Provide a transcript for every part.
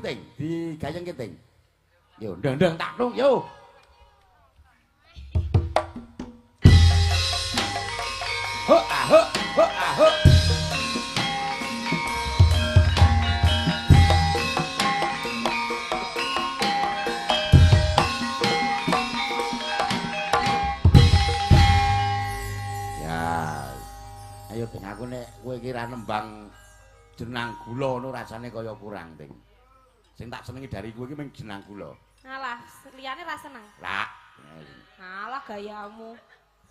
Ting, digayengke Ting. Yo, ndang-ndang tak tung yo. Ho ah ho, ho ah ho. Ayo Ting, aku nek kowe iki ra nembang jenang gula ngono rasane kaya kurang Ting. Sing tak senengi dari kowe iki mung jenang gula. Alah, liyane ra seneng. Lah. Alah gayamu.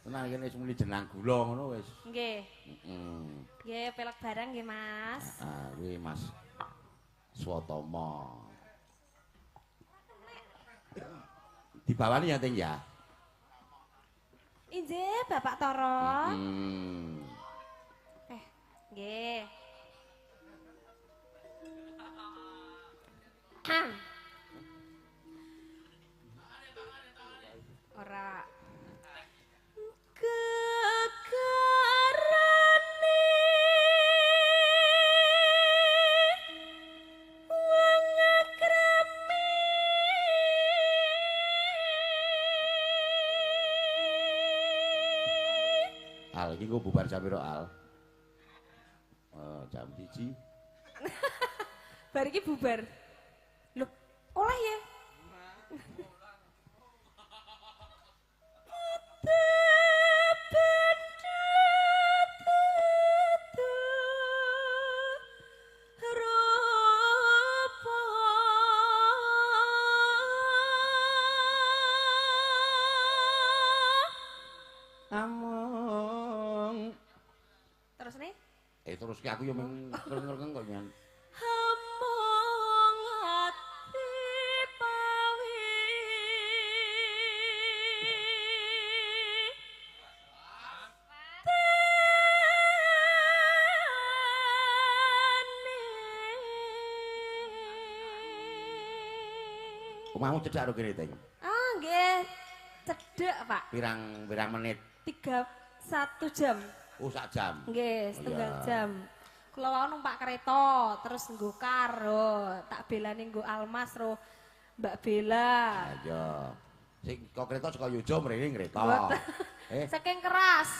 Tenan kene wis muni jenang gula ngono wis. Nggih. Heeh. Nggih, pelek barang nggih, Mas. Ah, kuwi Mas Swatama. Dibawani ya Ting ya. Injih, Bapak Toro. Hmm. Nggih. Ora. Kekarane wong akrami. Al iki engko bubar jam piro Al? Jam 1. Bar iki bubar. Loh, oleh ya? Among. Terus nih? Terus ki aku yo mung ngreng-ngreng kok nyan. Among ati pawi. Omahmu cedhak ro kene Ting. Ah, nggih. Cedhek, Pak. Pirang menit? 1 jam. Oh, sak jam. Nggih, setengah iya. jam. Kula wau numpak kereta, terus nggo karo, tak belani nggo Almas ro Mbak Bella. Iya. Sing kok kereta saka Yojo mrene kereta. Saking keras.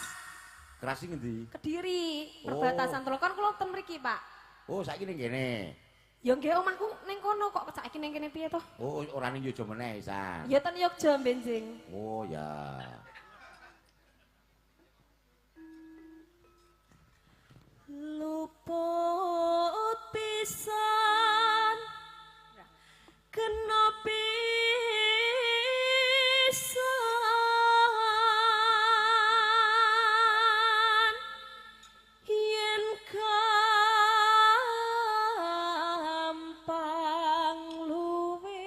Keras sing ngendi? Kediri, perbatasan Telokan kula ten mriki, Pak. Oh, saiki ning kene. Ya nggih omahku ning kono kok saiki ning kene piye to? Oh, ora ning Yojo meneh, San. Ya ten Yogya benjing. Oh, ya. Luput pisan kena pisan yen gampang luwe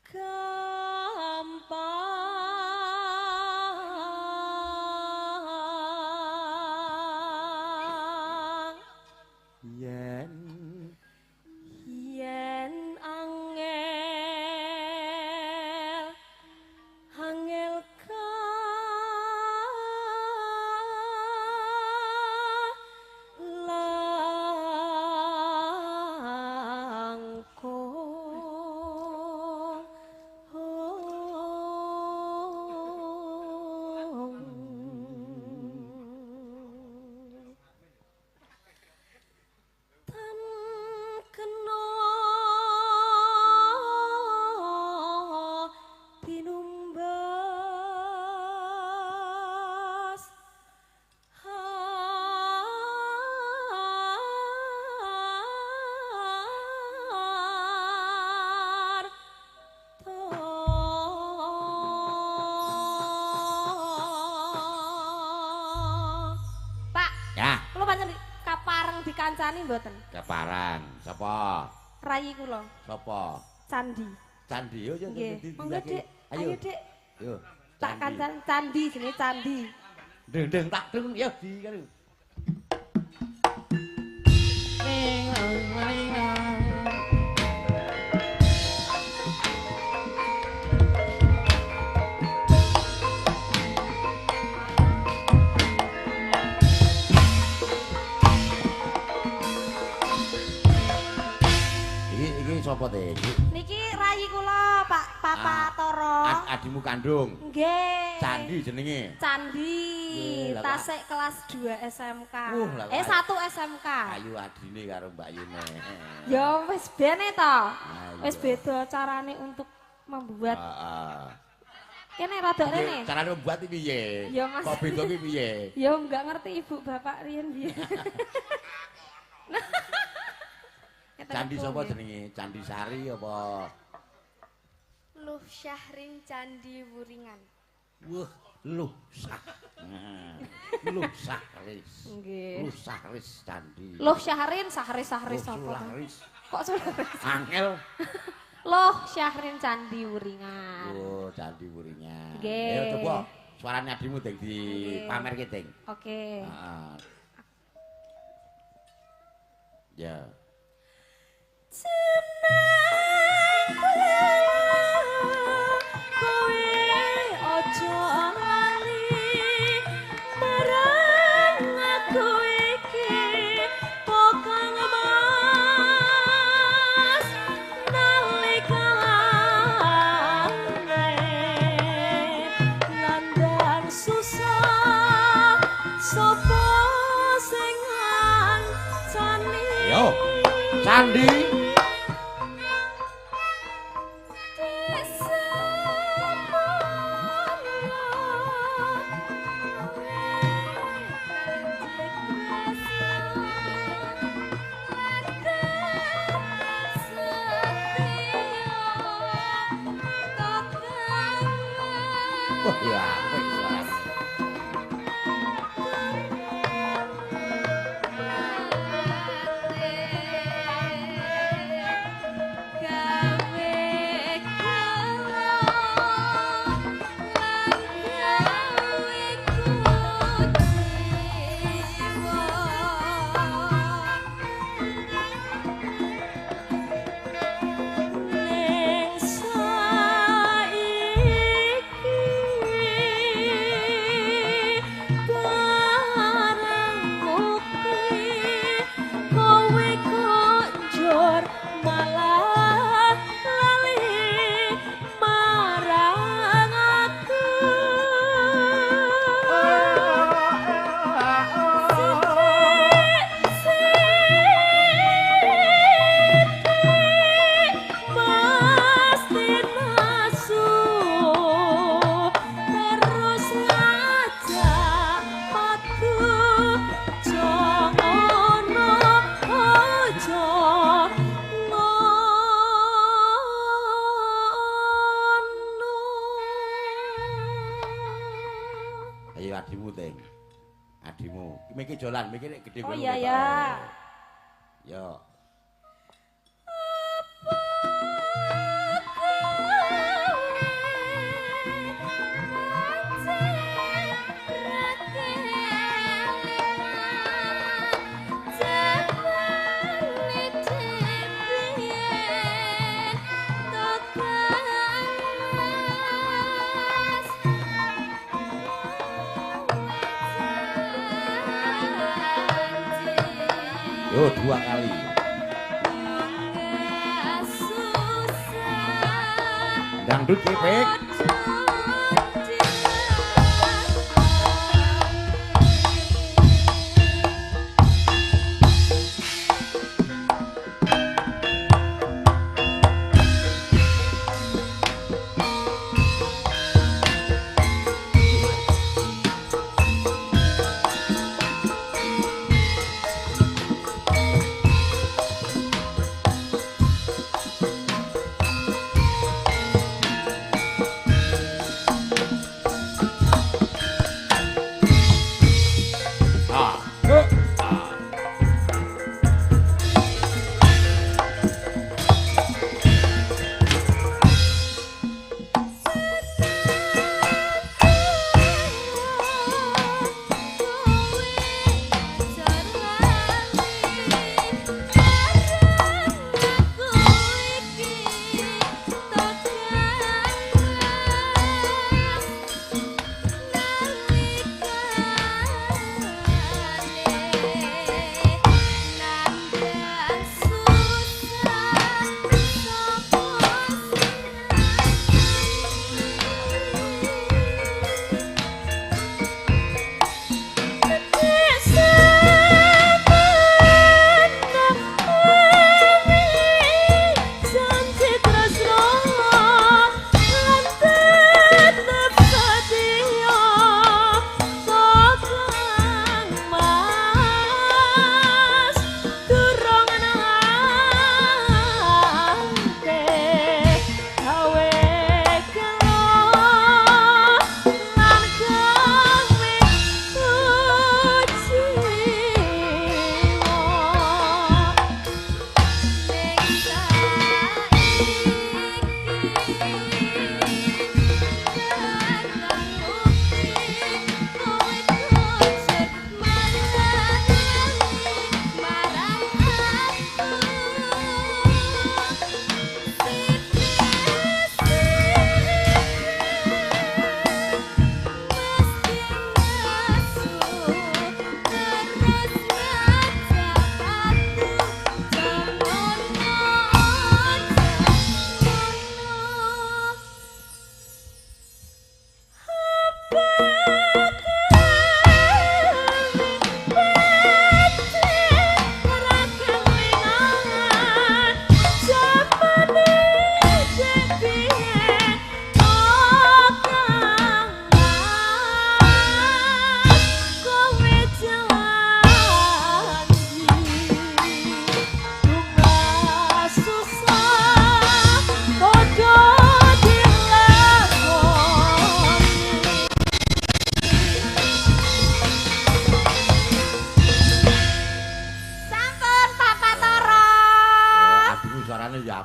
gampang yen angel angel langkung tan kena tinumbas Pak, Ya, kula pancen kapareng dikancani mboten? keparan. Sapa? Rayi kula, Sapa? Candi. Candi yo yo Nggih. ndi Monggo, Dik. Ayo, Dik. Yo. Tak kancan Candi jenenge Candi. Deng tak dung yo di kan. candhimu kandung. Nggih. Candi jenenge. Candi. Nggih, lah kok- Tasik kelas 2 SMK. Lah kok- 1 SMK. Ayu adine karo Mbak Yune. Ya wis bene to. iya. Wis beda carane untuk membuat. Heeh. Kene rada rene. Carane membuat iki piye? Ya, Mas. Kok beda ki piye? Ya enggak ngerti ibu bapak riyen biyen. Candi sapa jenenge? Candi Sari apa? Luh Syahrin Candi Wuringan. Wah, luh sah. Luh Sahris. Nggih. Luh Sahris Candi. Loh Syahrin, Sahris Luh sapa? Sularis. Kok Sularis? Angel. Loh Syahrin Candi Wuringan. Oh, Candi Wuringan. Nggih. Ya coba suarane adimu Ding di Nggih. pamerke Ding. Oke. Heeh. Ya. Yo, Candi. Wah, ya, apik suarane. Ayo adimu Ding. Adimu. Mikir dolan, mikir gede Oh ngono iya ketok. ya. Yo. Yo, 2 kali. Dangdut kepek.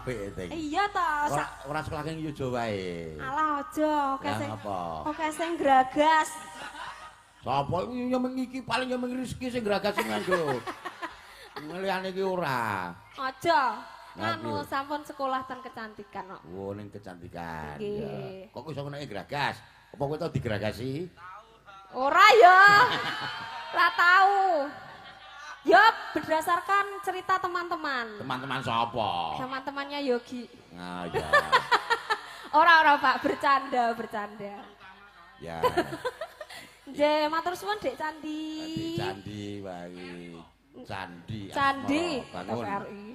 apik ting. Iya ta. Ora sekolah ning Yojo wae. Alah aja, oke Lah sing apa? oke sing gragas. Sapa iki ya mengiki paling ya Rizki sing gragas sing nganggo. Liyane iki ora. Aja. Nganu. Sampun sekolah ten kecantikan kok. Oh ning kecantikan. Nggih. Ya. Kok iso ngene gragas? Apa kowe tau digragasi? Ora ya. Ora tahu. Ya berdasarkan cerita teman-teman. Teman-teman sapa? Teman-temannya Yogi. Nah, ya. Ora Pak, bercanda. Ya. Nggih, matur suwun Dek Candi. Candi wae. Candi. Candi Asmara, bangun. TVRI.